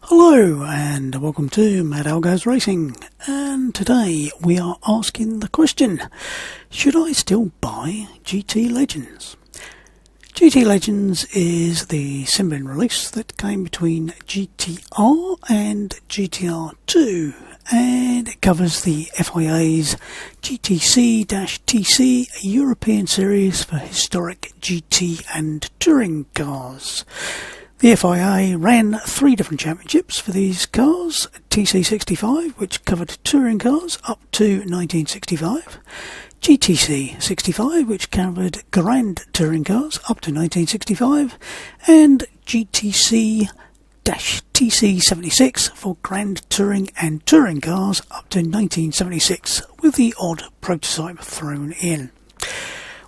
Hello and welcome to Mad Al Goes Racing, and today we are asking the question, should I still buy GT Legends? GT Legends is the SimBin release that came between GTR and GTR2, and it covers the FIA's GTC-TC European Series for historic GT and touring cars. The FIA ran 3 different championships for these cars: TC65, which covered touring cars up to 1965, GTC65, which covered Grand Touring cars up to 1965, and GTC-TC76 for Grand Touring and touring cars up to 1976, with the odd prototype thrown in.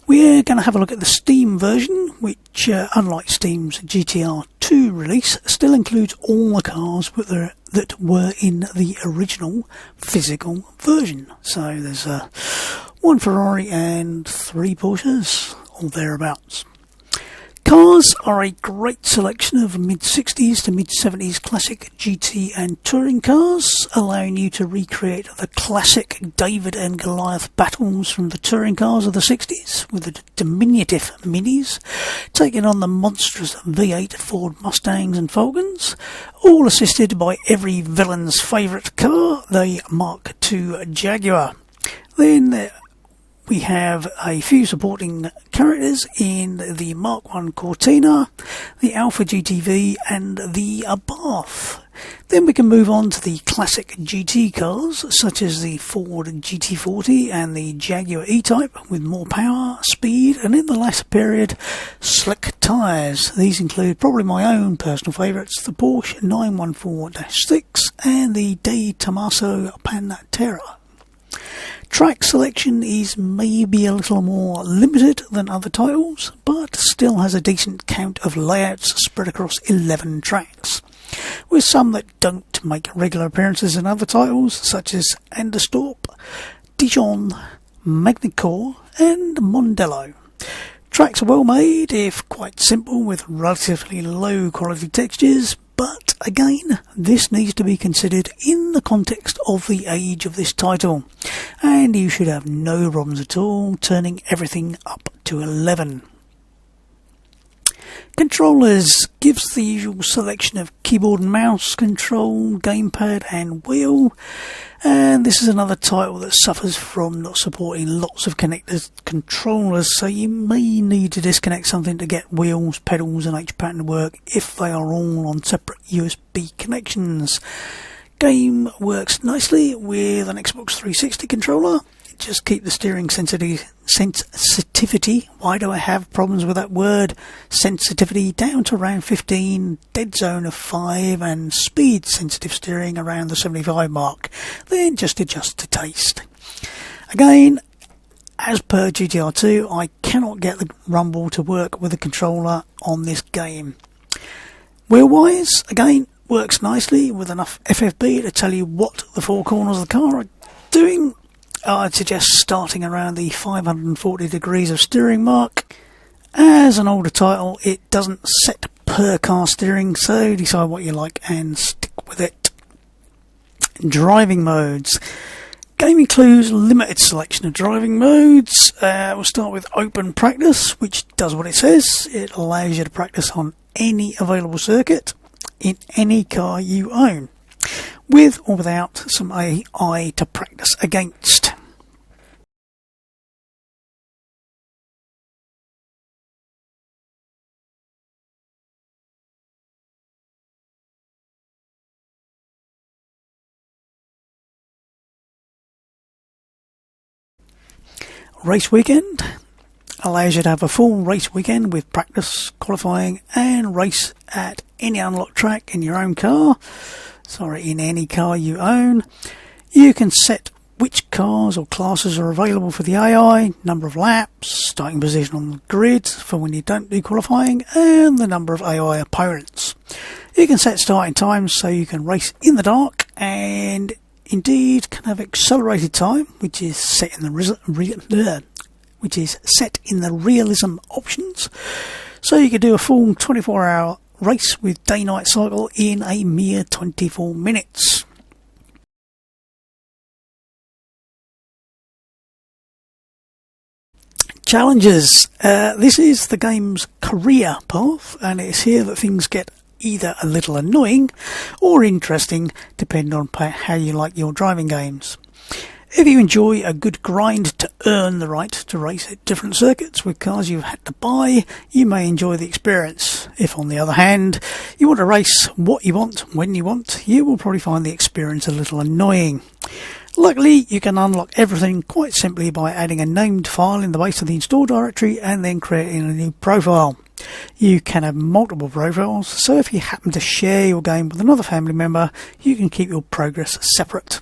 We're going to have a look at the Steam version, which, unlike Steam's GTR2 release, still includes all the cars that were in the original physical version. So there's 1 Ferrari and 3 Porsches, or thereabouts. Cars are a great selection of mid-60s to mid-70s classic GT and touring cars, allowing you to recreate the classic David and Goliath battles from the touring cars of the 60s, with the diminutive Minis taking on the monstrous V8 Ford Mustangs and Falcons, all assisted by every villain's favourite car, the Mark II Jaguar. Then we have a few supporting characters in the Mark I Cortina, the Alfa GTV and the Abarth. Then we can move on to the classic GT cars, such as the Ford GT40 and the Jaguar E-Type, with more power, speed, and in the latter period, slick tyres. These include probably my own personal favourites, the Porsche 914-6 and the De Tomaso Pantera. Track selection is maybe a little more limited than other titles, but still has a decent count of layouts spread across 11 tracks, with some that don't make regular appearances in other titles, such as Anderstorp, Dijon, Magny-Cours and Mondello. Tracks are well made, if quite simple, with relatively low quality textures, but again, this needs to be considered in the context of the age of this title, and you should have no problems at all turning everything up to 11. Controllers gives the usual selection of keyboard and mouse, control, gamepad and wheel, and this is another title that suffers from not supporting lots of connected controllers, so you may need to disconnect something to get wheels, pedals and H-pattern to work if they are all on separate USB connections. Game works nicely with an Xbox 360 controller. Just keep the steering sensitivity, why do I have problems with that word, sensitivity down to around 15, dead zone of 5 and speed sensitive steering around the 75 mark, then just adjust to taste. Again, as per GTR2, I cannot get the rumble to work with the controller on this game. Wheel wise, again, works nicely with enough FFB to tell you what the 4 corners of the car are doing. I'd suggest starting around the 540 degrees of steering mark. As an older title, it doesn't set per car steering, so decide what you like and stick with it. Driving modes. Game includes limited selection of driving modes. We'll start with open practice, which does what it says. It allows you to practice on any available circuit in any car you own, with or without some AI to practice against. Race weekend allows you to have a full race weekend with practice, qualifying and race at any unlocked track in your own car. In any car you own. You can set which cars or classes are available for the AI, number of laps, starting position on the grid for when you don't do qualifying, and the number of AI opponents. You can set starting times so you can race in the dark, and indeed can have accelerated time, which is set in the realism options. So you could do a full 24-hour race with day-night cycle in a mere 24 minutes. Challenges. This is the game's career path, and it's here that things get either a little annoying or interesting, depending on how you like your driving games. If you enjoy a good grind to earn the right to race at different circuits with cars you've had to buy, you may enjoy the experience. If, on the other hand, you want to race what you want, when you want, you will probably find the experience a little annoying. Luckily, you can unlock everything quite simply by adding a named file in the base of the install directory and then creating a new profile. You can have multiple profiles, so if you happen to share your game with another family member, you can keep your progress separate.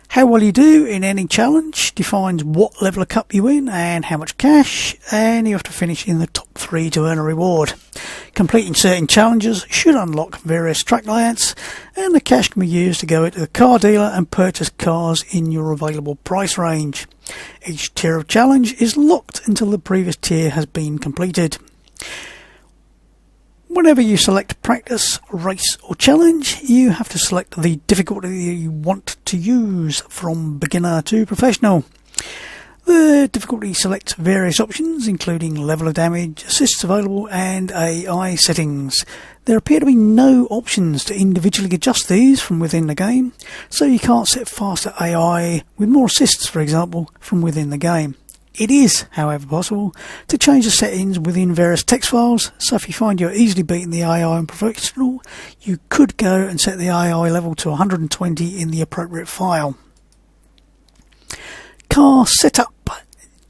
How well you do in any challenge defines what level of cup you win and how much cash, and you have to finish in the top 3 to earn a reward. Completing certain challenges should unlock various track layouts, and the cash can be used to go into the car dealer and purchase cars in your available price range. Each tier of challenge is locked until the previous tier has been completed. Whenever you select practice, race or challenge, you have to select the difficulty you want to use from beginner to professional. The difficulty selects various options including level of damage, assists available and AI settings. There appear to be no options to individually adjust these from within the game, so you can't set faster AI with more assists, for example, from within the game. It is, however, possible to change the settings within various text files, so if you find you're easily beating the AI in professional, you could go and set the AI level to 120 in the appropriate file. Car setup.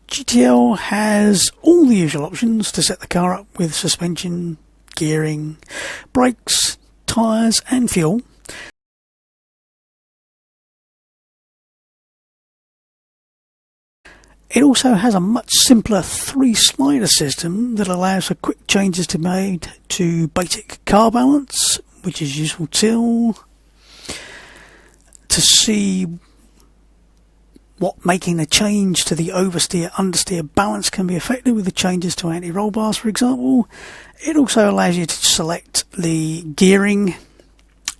GTL has all the usual options to set the car up with suspension, gearing, brakes, tyres and fuel. It also has a much simpler 3-slider system that allows for quick changes to be made to basic car balance, which is useful to see what making a change to the oversteer-understeer balance can be affected with the changes to anti-roll bars, for example. It also allows you to select the gearing,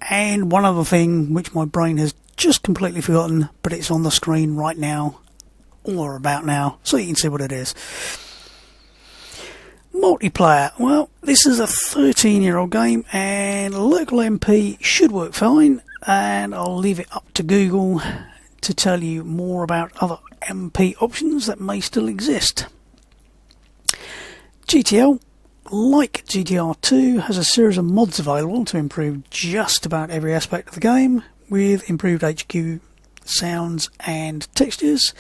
and one other thing which my brain has just completely forgotten, but it's on the screen right now, or about now, so you can see what it is. Multiplayer. Well, this is a 13-year-old game and local MP should work fine, and I'll leave it up to Google to tell you more about other MP options that may still exist. GTL, like GTR2, has a series of mods available to improve just about every aspect of the game, with improved HQ sounds and textures,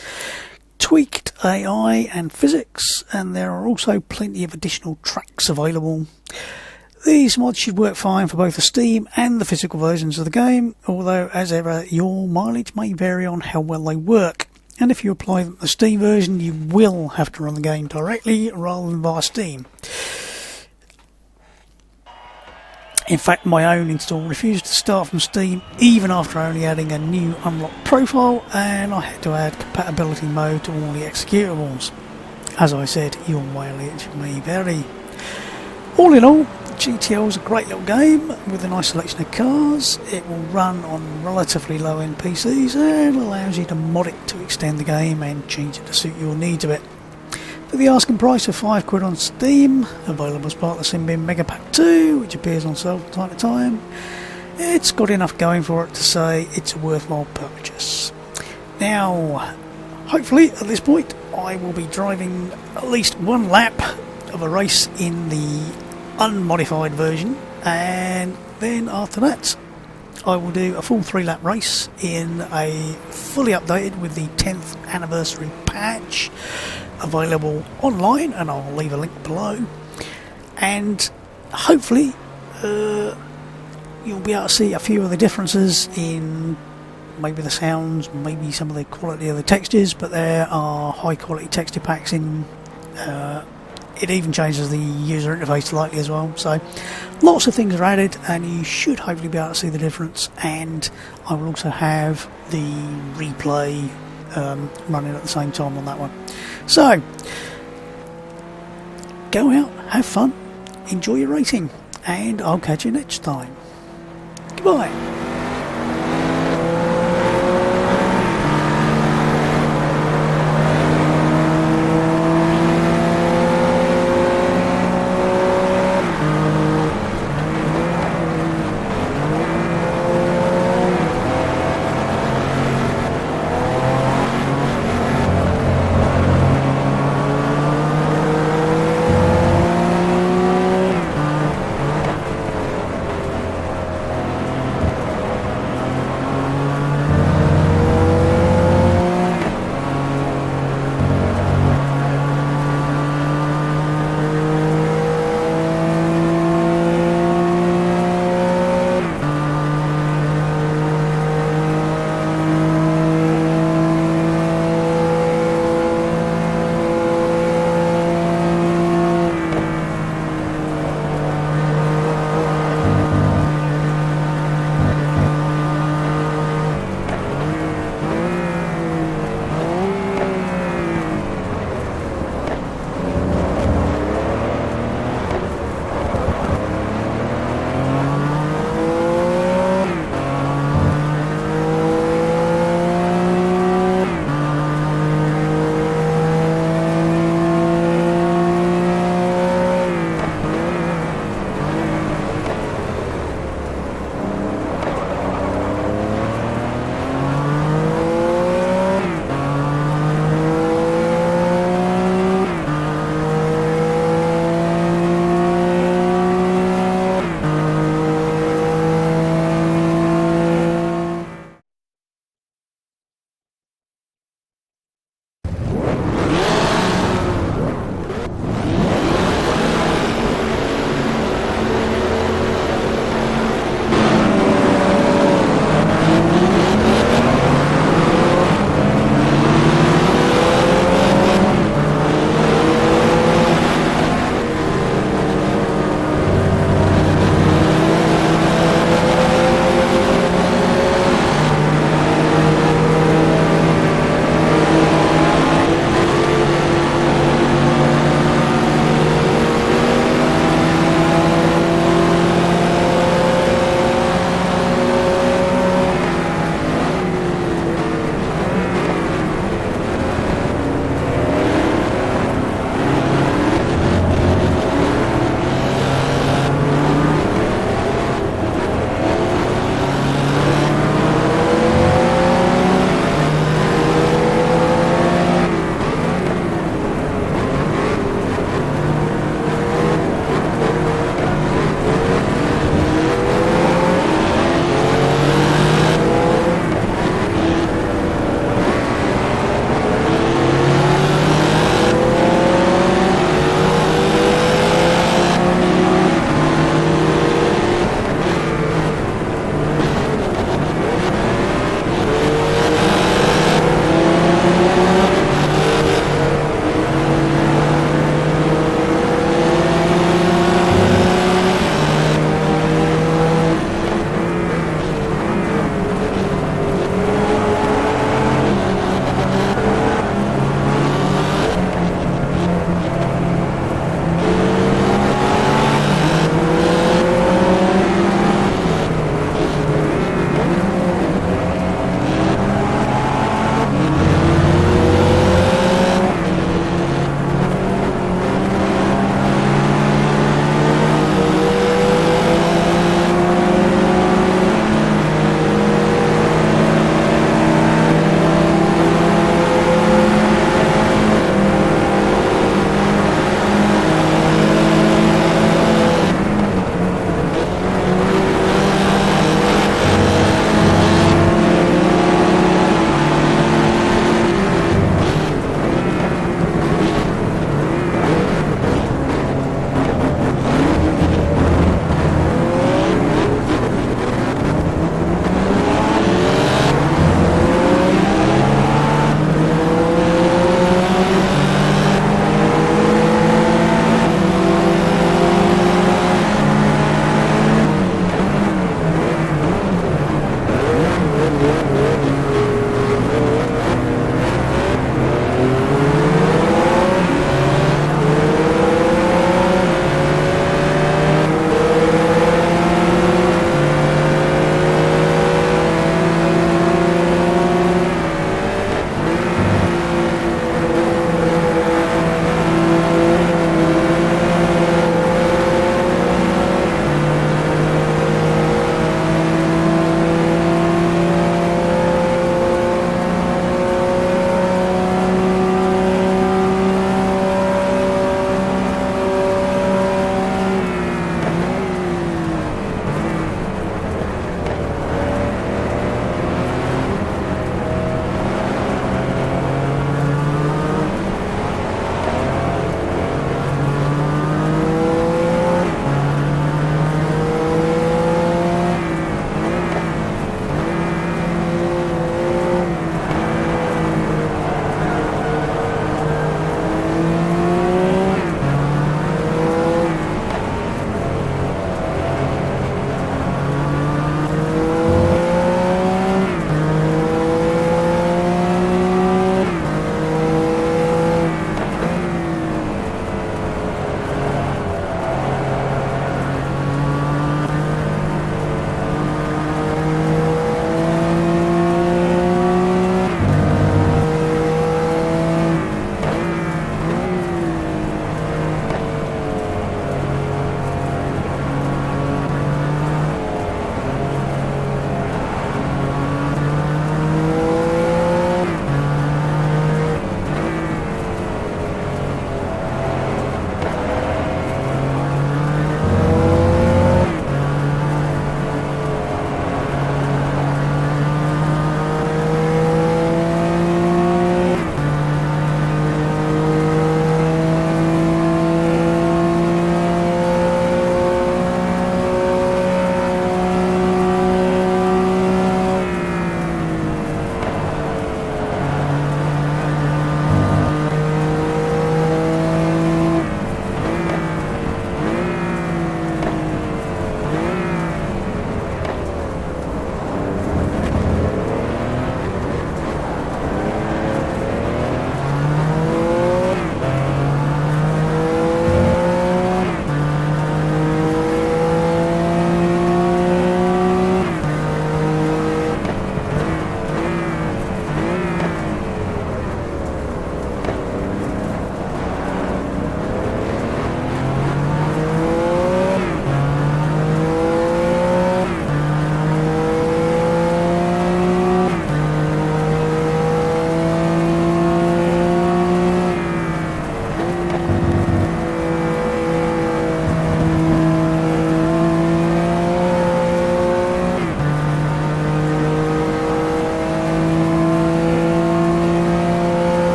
tweaked AI and physics, and there are also plenty of additional tracks available. These mods should work fine for both the Steam and the physical versions of the game, although as ever your mileage may vary on how well they work, and if you apply them to the Steam version you will have to run the game directly rather than via Steam. In fact, my own install refused to start from Steam even after only adding a new unlocked profile, and I had to add compatibility mode to all the executables. As I said, your mileage may vary. All in all, GTL is a great little game with a nice selection of cars. It will run on relatively low-end PCs and allows you to mod it to extend the game and change it to suit your needs a bit. For the asking price of £5 on Steam, available as part of the SimBin Mega Pack 2, which appears on sale from time to time, it's got enough going for it to say it's a worthwhile purchase. Now, hopefully at this point I will be driving at least one lap of a race in the unmodified version, and then after that I will do a full 3-lap race in a fully updated with the 10th anniversary patch available online, and I'll leave a link below, and hopefully you'll be able to see a few of the differences in maybe the sounds, maybe some of the quality of the textures, but there are high quality texture packs in. It even changes the user interface slightly as well, so lots of things are added and you should hopefully be able to see the difference. And I will also have the replay running at the same time on that one. So go out, have fun, enjoy your racing. and I'll catch you next time. Goodbye.